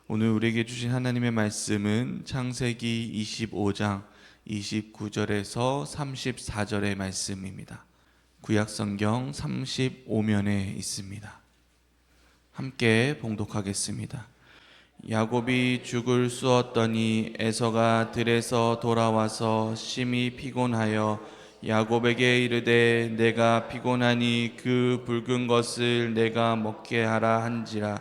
오늘 우리에게 주신 하나님의 말씀은 창세기 25장 29절에서 34절의 말씀입니다. 구약성경 35면에 있습니다. 함께 봉독하겠습니다. 야곱이 죽을 쑤었더니 에서가 들에서 돌아와서 심히 피곤하여 야곱에게 이르되 내가 피곤하니 그 붉은 것을 내가 먹게 하라 한지라.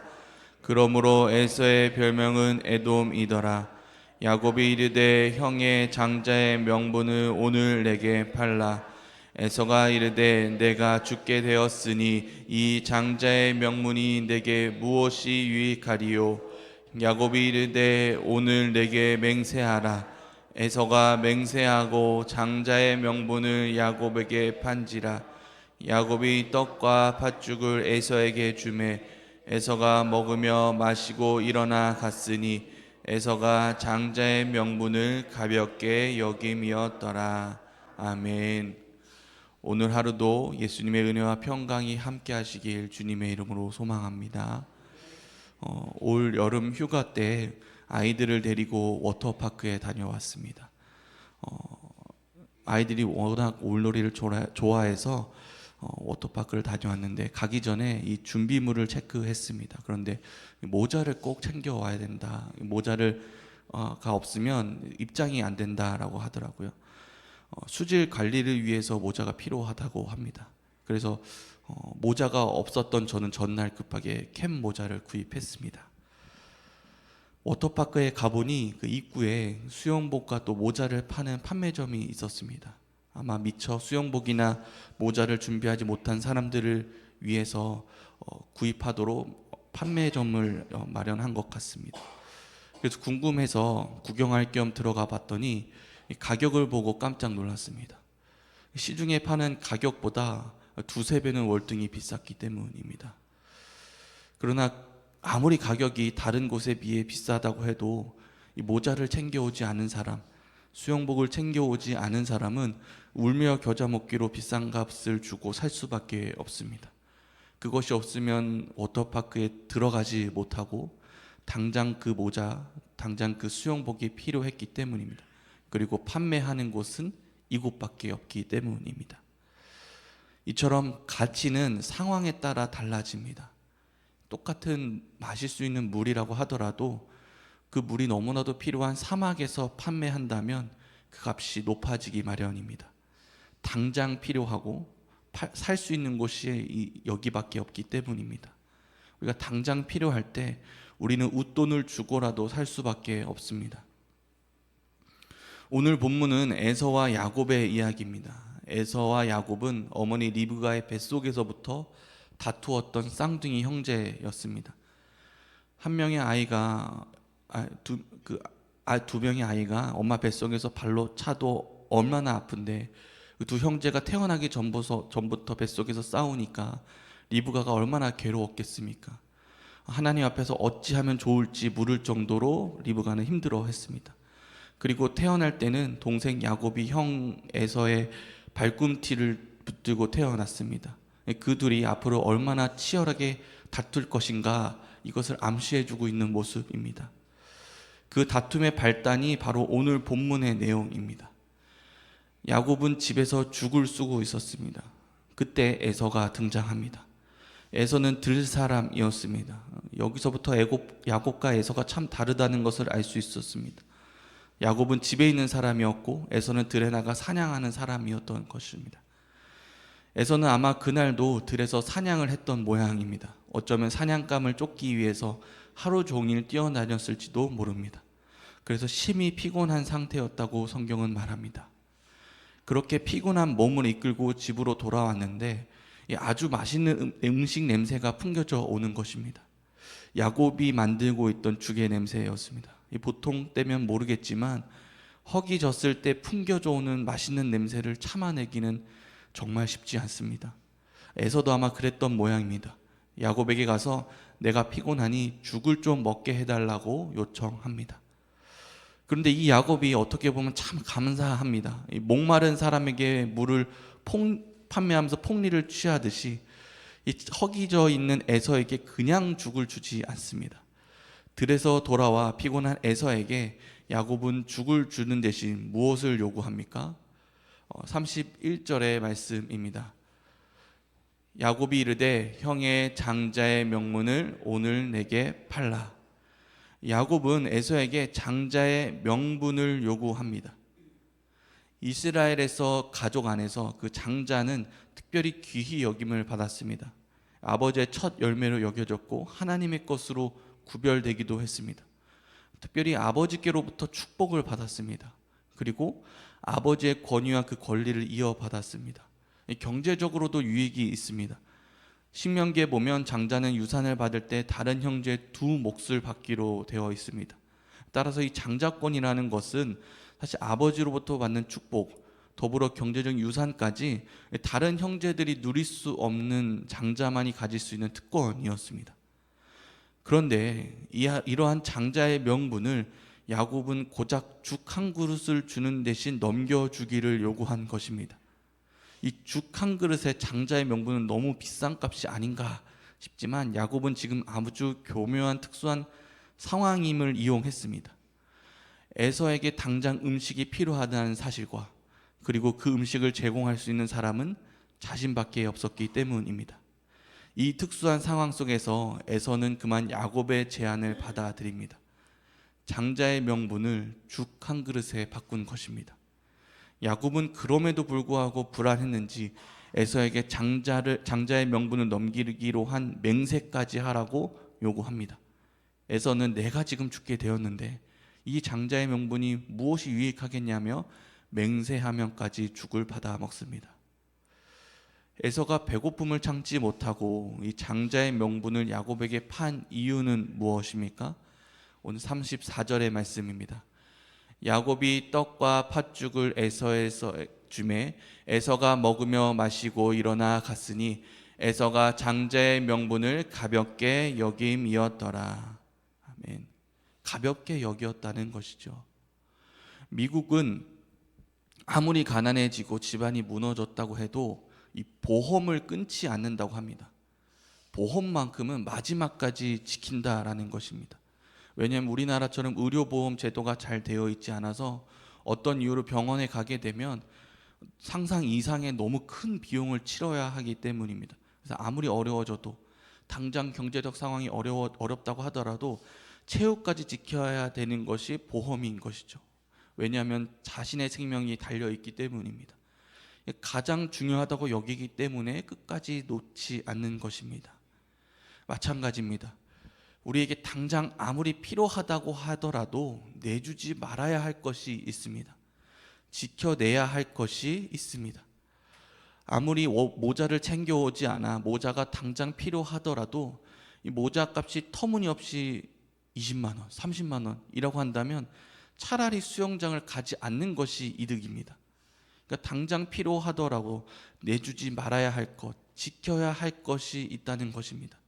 그러므로 에서의 별명은 에돔이더라. 야곱이 이르되 형의 장자의 명분을 오늘 내게 팔라. 에서가 이르되 내가 죽게 되었으니 이 장자의 명분이 내게 무엇이 유익하리요. 야곱이 이르되 오늘 내게 맹세하라. 에서가 맹세하고 장자의 명분을 야곱에게 판지라. 야곱이 떡과 팥죽을 에서에게 주매 에서가 먹으며 마시고 일어나 갔으니 에서가 장자의 명분을 가볍게 여김이었더라. 아멘. 오늘 하루도 예수님의 은혜와 평강이 함께 하시길 주님의 이름으로 소망합니다. 올 여름 휴가 때 아이들을 데리고 워터파크에 다녀왔습니다. 아이들이 워낙 올놀이를 좋아해서 워터파크를 다녀왔는데 가기 전에 이 준비물을 체크했습니다. 그런데 모자를 꼭 챙겨와야 된다. 모자가 없으면 입장이 안 된다라고 하더라고요. 수질 관리를 위해서 모자가 필요하다고 합니다. 그래서 모자가 없었던 저는 전날 급하게 캡 모자를 구입했습니다. 워터파크에 가보니 그 입구에 수영복과 또 모자를 파는 판매점이 있었습니다. 아마 미처 수영복이나 모자를 준비하지 못한 사람들을 위해서 구입하도록 판매점을 마련한 것 같습니다. 그래서 궁금해서 구경할 겸 들어가 봤더니 가격을 보고 깜짝 놀랐습니다. 시중에 파는 가격보다 두세 배는 월등히 비쌌기 때문입니다. 그러나 아무리 가격이 다른 곳에 비해 비싸다고 해도 이 모자를 챙겨오지 않은 사람, 수영복을 챙겨오지 않은 사람은 울며 겨자 먹기로 비싼 값을 주고 살 수밖에 없습니다. 그것이 없으면 워터파크에 들어가지 못하고 당장 그 모자, 당장 그 수영복이 필요했기 때문입니다. 그리고 판매하는 곳은 이곳밖에 없기 때문입니다. 이처럼 가치는 상황에 따라 달라집니다. 똑같은 마실 수 있는 물이라고 하더라도 그 물이 너무나도 필요한 사막에서 판매한다면 그 값이 높아지기 마련입니다. 당장 필요하고 살 수 있는 곳이 여기밖에 없기 때문입니다. 우리가 당장 필요할 때 우리는 웃돈을 주고라도 살 수밖에 없습니다. 오늘 본문은 에서와 야곱의 이야기입니다. 에서와 야곱은 어머니 리브가의 뱃속에서부터 다투었던 쌍둥이 형제였습니다. 한 명의 아이가 두 명의 아이가 엄마 뱃속에서 발로 차도 얼마나 아픈데 그 두 형제가 태어나기 전부터 뱃속에서 싸우니까 리브가가 얼마나 괴로웠겠습니까? 하나님 앞에서 어찌하면 좋을지 물을 정도로 리브가는 힘들어했습니다. 그리고 태어날 때는 동생 야곱이 형 에서의 발꿈치를 붙들고 태어났습니다. 그 둘이 앞으로 얼마나 치열하게 다툴 것인가 이것을 암시해주고 있는 모습입니다. 그 다툼의 발단이 바로 오늘 본문의 내용입니다. 야곱은 집에서 죽을 쓰고 있었습니다. 그때 에서가 등장합니다. 에서는 들 사람이었습니다. 여기서부터 야곱과 에서가 참 다르다는 것을 알 수 있었습니다. 야곱은 집에 있는 사람이었고 에서는 들에 나가 사냥하는 사람이었던 것입니다. 에서는 아마 그날도 들에서 사냥을 했던 모양입니다. 어쩌면 사냥감을 쫓기 위해서 하루 종일 뛰어다녔을지도 모릅니다. 그래서 심히 피곤한 상태였다고 성경은 말합니다. 그렇게 피곤한 몸을 이끌고 집으로 돌아왔는데 아주 맛있는 음식 냄새가 풍겨져 오는 것입니다. 야곱이 만들고 있던 죽의 냄새였습니다. 보통 때면 모르겠지만 허기 졌을 때 풍겨져 오는 맛있는 냄새를 참아내기는 정말 쉽지 않습니다. 에서도 아마 그랬던 모양입니다. 야곱에게 가서 내가 피곤하니 죽을 좀 먹게 해달라고 요청합니다. 그런데 이 야곱이 어떻게 보면 참 감사합니다. 목마른 사람에게 물을 판매하면서 폭리를 취하듯이 이 허기져 있는 에서에게 그냥 죽을 주지 않습니다. 들에서 돌아와 피곤한 에서에게 야곱은 죽을 주는 대신 무엇을 요구합니까? 31절의 말씀입니다. 야곱이 이르되 형의 장자의 명분을 오늘 내게 팔라. 야곱은 에서에게 장자의 명분을 요구합니다. 이스라엘에서 가족 안에서 그 장자는 특별히 귀히 여김을 받았습니다. 아버지의 첫 열매로 여겨졌고 하나님의 것으로 구별되기도 했습니다. 특별히 아버지께로부터 축복을 받았습니다. 그리고 아버지의 권위와 그 권리를 이어받았습니다. 경제적으로도 유익이 있습니다. 신명기에 보면 장자는 유산을 받을 때 다른 형제의 2몫을 받기로 되어 있습니다. 따라서 이 장자권이라는 것은 사실 아버지로부터 받는 축복, 더불어 경제적 유산까지 다른 형제들이 누릴 수 없는 장자만이 가질 수 있는 특권이었습니다. 그런데 이러한 장자의 명분을 야곱은 고작 죽 한 그릇을 주는 대신 넘겨주기를 요구한 것입니다. 이 죽 한 그릇의 장자의 명분은 너무 비싼 값이 아닌가 싶지만 야곱은 지금 아주 교묘한 특수한 상황임을 이용했습니다. 에서에게 당장 음식이 필요하다는 사실과 그리고 그 음식을 제공할 수 있는 사람은 자신밖에 없었기 때문입니다. 이 특수한 상황 속에서 에서는 그만 야곱의 제안을 받아들입니다. 장자의 명분을 죽 한 그릇에 바꾼 것입니다. 야곱은 그럼에도 불구하고 불안했는지 에서에게 장자의 명분을 넘기기로 한 맹세까지 하라고 요구합니다. 에서는 내가 지금 죽게 되었는데 이 장자의 명분이 무엇이 유익하겠냐며 맹세하면까지 죽을 받아 먹습니다. 에서가 배고픔을 참지 못하고 이 장자의 명분을 야곱에게 판 이유는 무엇입니까? 오늘 34절의 말씀입니다. 야곱이 떡과 팥죽을 에서에서 주매 에서가 먹으며 마시고 일어나 갔으니 에서가 장자의 명분을 가볍게 여김이었더라. 아멘. 가볍게 여겼다는 것이죠. 미국은 아무리 가난해지고 집안이 무너졌다고 해도 이 보험을 끊지 않는다고 합니다. 보험만큼은 마지막까지 지킨다라는 것입니다. 왜냐하면 우리나라처럼 의료보험 제도가 잘 되어 있지 않아서 어떤 이유로 병원에 가게 되면 상상 이상의 너무 큰 비용을 치러야 하기 때문입니다. 그래서 아무리 어려워져도 당장 경제적 상황이 어렵다고 하더라도 최후까지 지켜야 되는 것이 보험인 것이죠. 왜냐하면 자신의 생명이 달려있기 때문입니다. 가장 중요하다고 여기기 때문에 끝까지 놓지 않는 것입니다. 마찬가지입니다. 우리에게 당장 아무리 필요하다고 하더라도 내주지 말아야 할 것이 있습니다. 지켜내야 할 것이 있습니다. 아무리 모자를 챙겨오지 않아 모자가 당장 필요하더라도 이 모자 값이 터무니없이 20만 원, 30만 원이라고 한다면 차라리 수영장을 가지 않는 것이 이득입니다. 그러니까 당장 필요하더라도 내주지 말아야 할 것, 지켜야 할 것이 있다는 것입니다.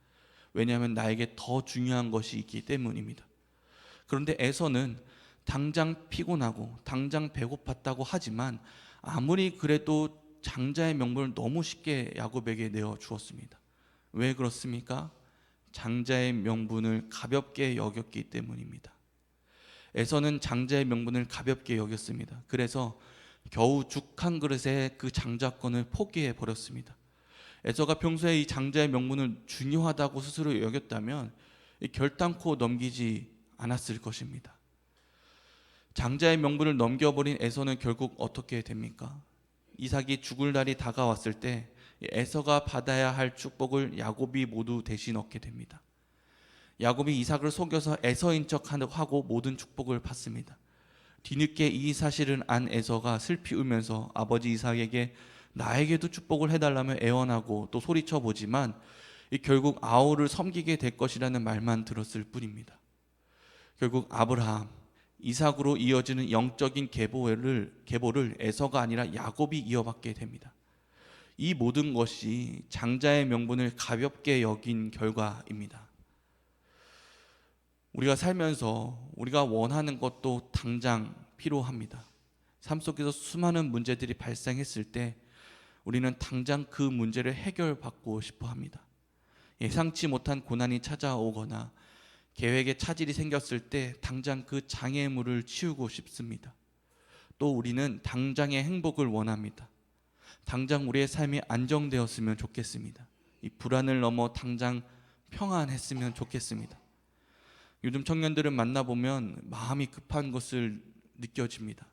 왜냐하면 나에게 더 중요한 것이 있기 때문입니다. 그런데 에서는 당장 피곤하고 당장 배고팠다고 하지만 아무리 그래도 장자의 명분을 너무 쉽게 야곱에게 내어 주었습니다. 왜 그렇습니까? 장자의 명분을 가볍게 여겼기 때문입니다. 에서는 장자의 명분을 가볍게 여겼습니다. 그래서 겨우 죽 한 그릇에 그 장자권을 포기해 버렸습니다. 에서가 평소에 이 장자의 명분을 중요하다고 스스로 여겼다면 결단코 넘기지 않았을 것입니다. 장자의 명분을 넘겨버린 에서는 결국 어떻게 됩니까? 이삭이 죽을 날이 다가왔을 때 에서가 받아야 할 축복을 야곱이 모두 대신 얻게 됩니다. 야곱이 이삭을 속여서 에서인 척하고 모든 축복을 받습니다. 뒤늦게 이 사실을 안 에서가 슬피 울면서 아버지 이삭에게 나에게도 축복을 해달라며 애원하고 또 소리쳐 보지만 결국 아우를 섬기게 될 것이라는 말만 들었을 뿐입니다. 결국 아브라함, 이삭으로 이어지는 영적인 계보를 에서가 아니라 야곱이 이어받게 됩니다. 이 모든 것이 장자의 명분을 가볍게 여긴 결과입니다. 우리가 살면서 우리가 원하는 것도 당장 필요합니다. 삶 속에서 수많은 문제들이 발생했을 때 우리는 당장 그 문제를 해결받고 싶어 합니다. 예상치 못한 고난이 찾아오거나 계획에 차질이 생겼을 때 당장 그 장애물을 치우고 싶습니다. 또 우리는 당장의 행복을 원합니다. 당장 우리의 삶이 안정되었으면 좋겠습니다. 이 불안을 넘어 당장 평안했으면 좋겠습니다. 요즘 청년들을 만나보면 마음이 급한 것을 느껴집니다.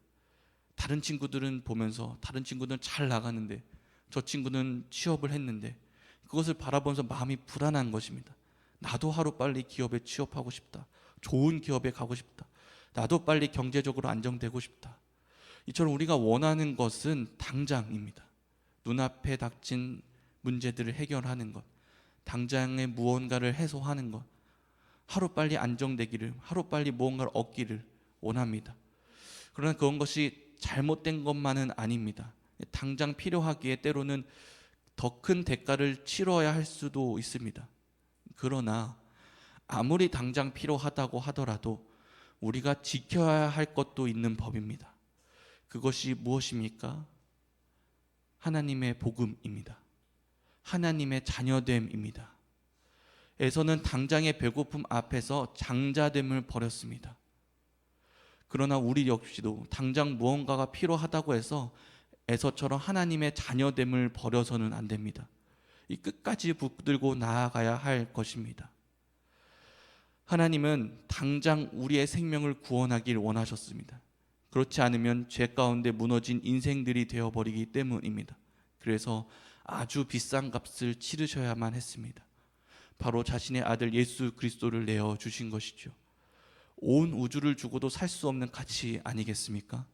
다른 친구들은 보면서 다른 친구들은 잘 나가는데 저 친구는 취업을 했는데 그것을 바라보면서 마음이 불안한 것입니다. 나도 하루빨리 기업에 취업하고 싶다. 좋은 기업에 가고 싶다. 나도 빨리 경제적으로 안정되고 싶다. 이처럼 우리가 원하는 것은 당장입니다. 눈앞에 닥친 문제들을 해결하는 것, 당장의 무언가를 해소하는 것, 하루빨리 안정되기를, 하루빨리 무언가를 얻기를 원합니다. 그러나 그런 것이 잘못된 것만은 아닙니다. 당장 필요하기에 때로는 더 큰 대가를 치러야 할 수도 있습니다. 그러나 아무리 당장 필요하다고 하더라도 우리가 지켜야 할 것도 있는 법입니다. 그것이 무엇입니까? 하나님의 복음입니다. 하나님의 자녀됨입니다. 에서는 당장의 배고픔 앞에서 장자됨을 버렸습니다. 그러나 우리 역시도 당장 무언가가 필요하다고 해서 에서처럼 하나님의 자녀됨을 버려서는 안 됩니다. 이 끝까지 붙들고 나아가야 할 것입니다. 하나님은 당장 우리의 생명을 구원하길 원하셨습니다. 그렇지 않으면 죄 가운데 무너진 인생들이 되어버리기 때문입니다. 그래서 아주 비싼 값을 치르셔야만 했습니다. 바로 자신의 아들 예수 그리스도를 내어 주신 것이죠. 온 우주를 주고도 살 수 없는 가치 아니겠습니까?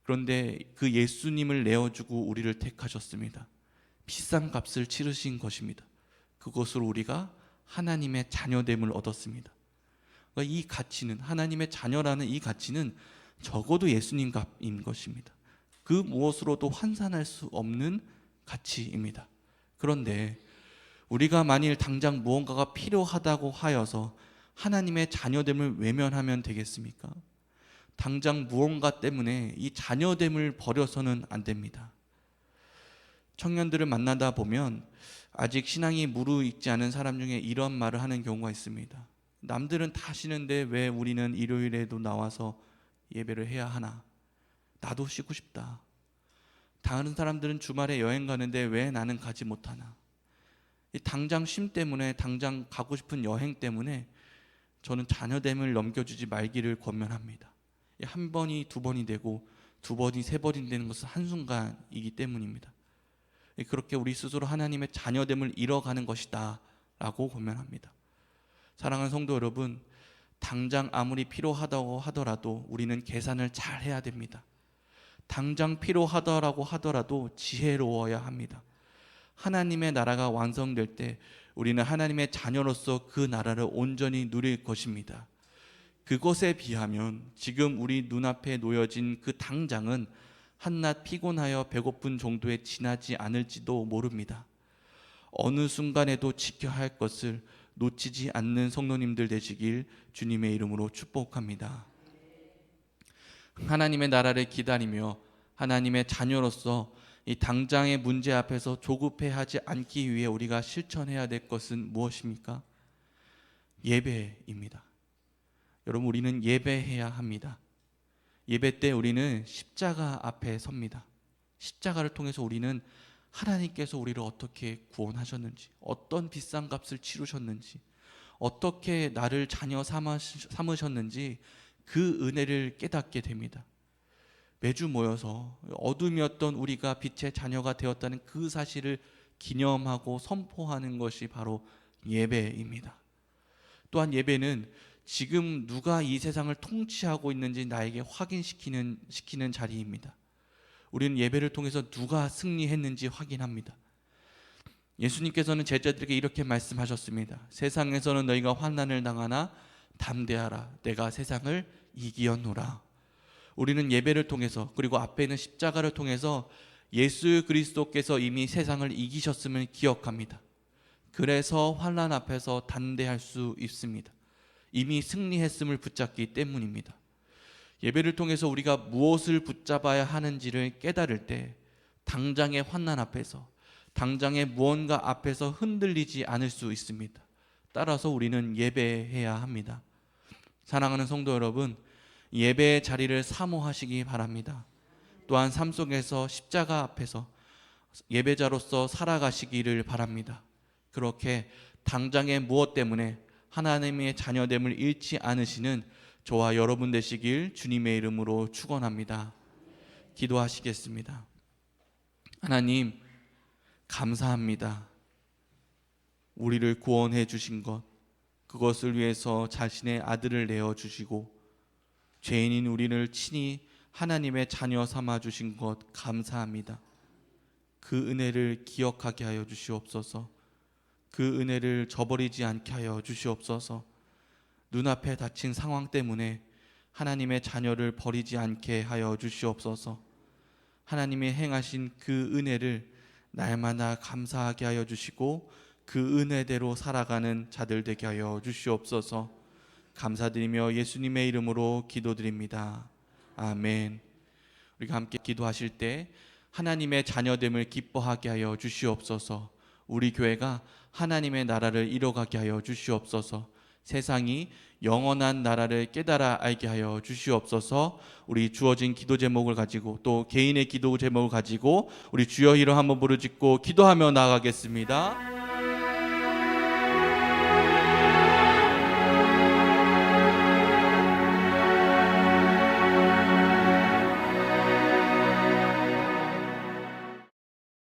그런데 그 예수님을 내어주고 우리를 택하셨습니다. 비싼 값을 치르신 것입니다. 그것으로 우리가 하나님의 자녀됨을 얻었습니다. 그러니까 이 가치는, 하나님의 자녀라는 이 가치는 적어도 예수님 값인 것입니다. 그 무엇으로도 환산할 수 없는 가치입니다. 그런데 우리가 만일 당장 무언가가 필요하다고 하여서 하나님의 자녀됨을 외면하면 되겠습니까? 당장 무언가 때문에 이 자녀됨을 버려서는 안 됩니다. 청년들을 만나다 보면 아직 신앙이 무르익지 않은 사람 중에 이런 말을 하는 경우가 있습니다. 남들은 다 쉬는데 왜 우리는 일요일에도 나와서 예배를 해야 하나? 나도 쉬고 싶다. 다른 사람들은 주말에 여행 가는데 왜 나는 가지 못하나? 이 당장 쉼 때문에, 당장 가고 싶은 여행 때문에 저는 자녀됨을 넘겨주지 말기를 권면합니다. 한 번이 두 번이 되고 두 번이 세 번이 되는 것은 한순간이기 때문입니다. 그렇게 우리 스스로 하나님의 자녀됨을 잃어가는 것이다 라고 권면합니다. 사랑하는 성도 여러분, 당장 아무리 필요하다고 하더라도 우리는 계산을 잘 해야 됩니다. 당장 필요하다고 하더라도 지혜로워야 합니다. 하나님의 나라가 완성될 때 우리는 하나님의 자녀로서 그 나라를 온전히 누릴 것입니다. 그것에 비하면 지금 우리 눈앞에 놓여진 그 당장은 한낱 피곤하여 배고픈 정도에 지나지 않을지도 모릅니다. 어느 순간에도 지켜야 할 것을 놓치지 않는 성도님들 되시길 주님의 이름으로 축복합니다. 하나님의 나라를 기다리며 하나님의 자녀로서 이 당장의 문제 앞에서 조급해하지 않기 위해 우리가 실천해야 될 것은 무엇입니까? 예배입니다. 여러분, 우리는 예배해야 합니다. 예배 때 우리는 십자가 앞에 섭니다. 십자가를 통해서 우리는 하나님께서 우리를 어떻게 구원하셨는지, 어떤 비싼 값을 치르셨는지, 어떻게 나를 자녀 삼으셨는지 그 은혜를 깨닫게 됩니다. 매주 모여서 어둠이었던 우리가 빛의 자녀가 되었다는 그 사실을 기념하고 선포하는 것이 바로 예배입니다. 또한 예배는 지금 누가 이 세상을 통치하고 있는지 나에게 확인시키는 자리입니다. 우리는 예배를 통해서 누가 승리했는지 확인합니다. 예수님께서는 제자들에게 이렇게 말씀하셨습니다. 세상에서는 너희가 환난을 당하나 담대하라. 내가 세상을 이기었노라. 우리는 예배를 통해서, 그리고 앞에 있는 십자가를 통해서 예수 그리스도께서 이미 세상을 이기셨음을 기억합니다. 그래서 환난 앞에서 담대할 수 있습니다. 이미 승리했음을 붙잡기 때문입니다. 예배를 통해서 우리가 무엇을 붙잡아야 하는지를 깨달을 때 당장의 환난 앞에서, 당장의 무언가 앞에서 흔들리지 않을 수 있습니다. 따라서 우리는 예배해야 합니다. 사랑하는 성도 여러분, 예배의 자리를 사모하시기 바랍니다. 또한 삶 속에서 십자가 앞에서 예배자로서 살아가시기를 바랍니다. 그렇게 당장의 무엇 때문에 하나님의 자녀됨을 잃지 않으시는 저와 여러분 되시길 주님의 이름으로 축원합니다. 기도하시겠습니다. 하나님, 감사합니다. 우리를 구원해 주신 것, 그것을 위해서 자신의 아들을 내어 주시고 죄인인 우리를 친히 하나님의 자녀 삼아 주신 것 감사합니다. 그 은혜를 기억하게 하여 주시옵소서. 그 은혜를 저버리지 않게 하여 주시옵소서. 눈앞에 닥친 상황 때문에 하나님의 자녀를 버리지 않게 하여 주시옵소서. 하나님이 행하신 그 은혜를 날마다 감사하게 하여 주시고 그 은혜대로 살아가는 자들 되게 하여 주시옵소서. 감사드리며 예수님의 이름으로 기도드립니다. 아멘. 우리가 함께 기도하실 때 하나님의 자녀됨을 기뻐하게 하여 주시옵소서. 우리 교회가 하나님의 나라를 이뤄가게 하여 주시옵소서. 세상이 영원한 나라를 깨달아 알게 하여 주시옵소서. 우리 주어진 기도 제목을 가지고 또 개인의 기도 제목을 가지고 우리 주여 이름 한번 부르짖고 기도하며 나아가겠습니다.